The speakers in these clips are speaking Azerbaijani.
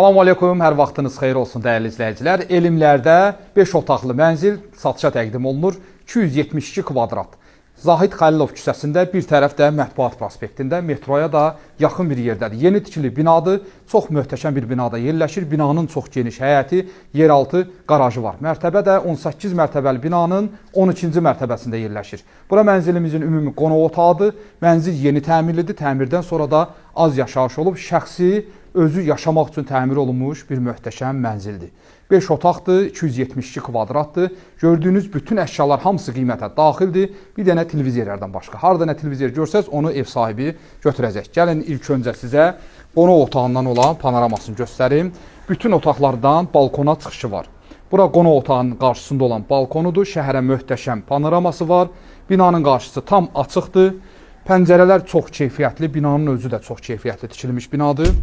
Salam aleykum, hər vaxtınız xeyir olsun dəyərli izləyicilər. Elmlərdə 5 otaqlı mənzil satışa təqdim olunur. 272 kvadrat. Zahid Xəlilov küçəsində, bir tərəfdə Mətbuat prospektində, metroya da yaxın bir yerdədir. Yeni tikili binadır, çox möhtəşəm bir binada yerləşir. Binanın çox geniş həyəti, yeraltı qarajı var. Mərtəbə də 18 mərtəbəli binanın 12-ci mərtəbəsində yerləşir. Bura mənzilimizin ümumi qonaq otağıdır. Mənzil yeni təmirlidir. Təmirdən sonra da az yaşayış olub, şəxsi özü yaşamaq üçün təmir olunmuş bir möhtəşəm mənzildir. 5 otaqdır, 272 kvadratdır. Gördüyünüz bütün əşyalar hamısı qiymətə daxildir. Bir dənə televizorlardan başqa. Harada nə televizor görsəz, onu ev sahibi götürəcək. Gəlin ilk öncə sizə qonaq otağından olan panoramasını göstərim. Bütün otaqlardan balkona çıxışı var. Bura qonaq otağının qarşısında olan balkonudur. Şəhərə möhtəşəm panoraması var. Binanın qarşısı tam açıqdır. Pəncərələr çox keyfiyyətli. Binanın özü də çox keyfiyyətli tikilmiş binadır.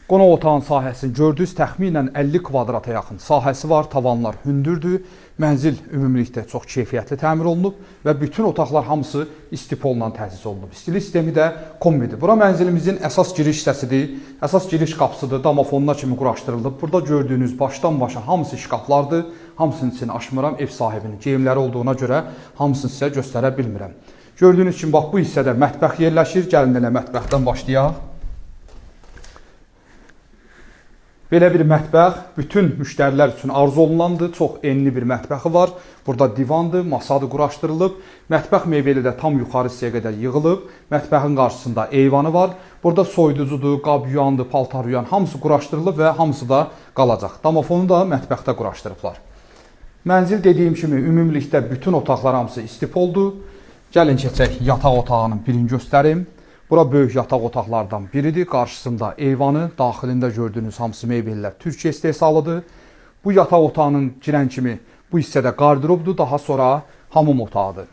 Qonaq otağın sahəsini gördünüz, təxminən 50 kvadrata yaxın sahəsi var, tavanlar hündürdür. Mənzil ümumilikdə çox keyfiyyətli təmir olunub və bütün otaqlar hamısı istipolla təchiz olunub. İstilik sistemi də kombidir. Bura mənzilimizin əsas giriş hissəsidir, əsas giriş qapısıdır, damafonuna kimi quraşdırılıb. Burada gördüyünüz başdan başa hamısı şkaflardır. Hamısının içini açmıram, ev sahibinin geyimləri olduğuna görə hamısını sizə göstərə bilmirəm. Gördüyünüz kimi, bax bu hissədə mətbəx yerləşir. Gəlin elə mətbəxdən başlayaq. Belə bir mətbəx bütün müştərilər üçün arzu olunandır. Çox enli bir mətbəxi var. Burada divandır, masadır quraşdırılıb. Mətbəx mebeli də tam yuxarı hissəyə qədər yığılıb. Mətbəxin qarşısında eyvanı var. Burada soyuducudur, qab yuyandır, paltar yuyan hamısı quraşdırılıb və hamısı da qalacaq. Damafonu da mətbəxdə quraşdırıblar. Mənzil dediyim kimi ümumilikdə bütün otaqlar hamısı istipoldur. Gəlin keçək yataq otağının birini göstərim. Bura böyük yataq otaqlardan biridir. Qarşısında eyvanı, daxilində gördüyünüz hamısı mebellər Türkiyə istehsalıdır. Bu yataq otağının girən kimi bu hissədə qardirobdur, daha sonra hamam otağıdır.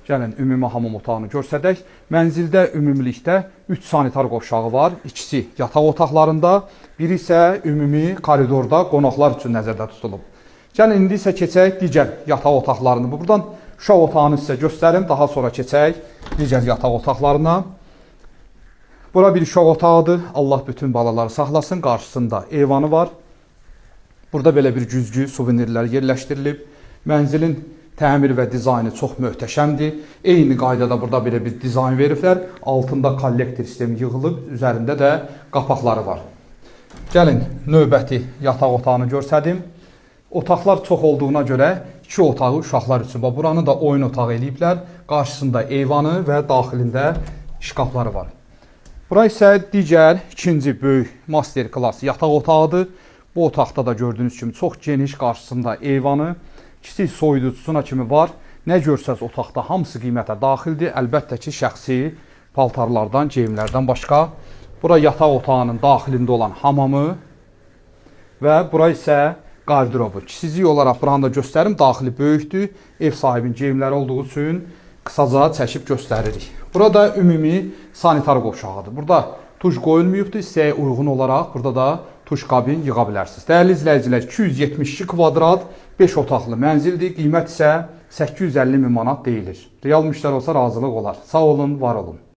Gəlin ümumi hamam otağını görsədək. Mənzildə ümumilikdə 3 sanitar qovşağı var. İkisi yataq otaqlarında, biri isə ümumi koridorda qonaqlar üçün nəzərdə tutulub. Gəlin indi isə keçək digər yataq otaqlarını. Buradan uşaq otağını sizə göstərim, daha sonra keçək digər yataq otaqlarına. Bura bir uşaq otağıdır. Allah bütün balaları saxlasın. Qarşısında eyvanı var. Burada belə bir güzgü, suvenirlər yerləşdirilib. Mənzilin təmir və dizaynı çox möhtəşəmdir. Eyni qaydada burada belə bir dizayn veriblər. Altında kollektor sistemi yığılıb, üzərində də qapaqları var. Gəlin növbəti yataq otağını görsədim. Otaqlar çox olduğuna görə 2 otağı uşaqlar üçün. Buranı da oyun otağı eləyiblər. Qarşısında eyvanı və daxilində şkafları var. Bura isə digər ikinci böyük master klass yataq otağıdır. Bu otaqda da gördüyünüz kimi çox geniş, qarşısında eyvanı, kiçik soyuducusuna kimi var. Nə görsəz otaqda hamısı qiymətə daxildir. Əlbəttə ki, şəxsi paltarlardan, geyimlərdən başqa. Bura yataq otağının daxilində olan hamamı və bura isə qardirobu. Kiçicik olaraq buranı da göstərim. Daxili böyükdür. Ev sahibinin geyimləri olduğu üçün qısaca çəkib göstəririk. Burada ümumi sanitar qovşağıdır. Burada tuş qoyulmayıbdır. Hissəyə uyğun olaraq burada da tuş kabin yığa bilərsiniz. Dəyərli izləyicilər, 272 kvadrat 5 otaqlı mənzildir. Qiymət isə 850 min manat deyilir. Real müştəri olsa razılıq olar. Sağ olun, var olun.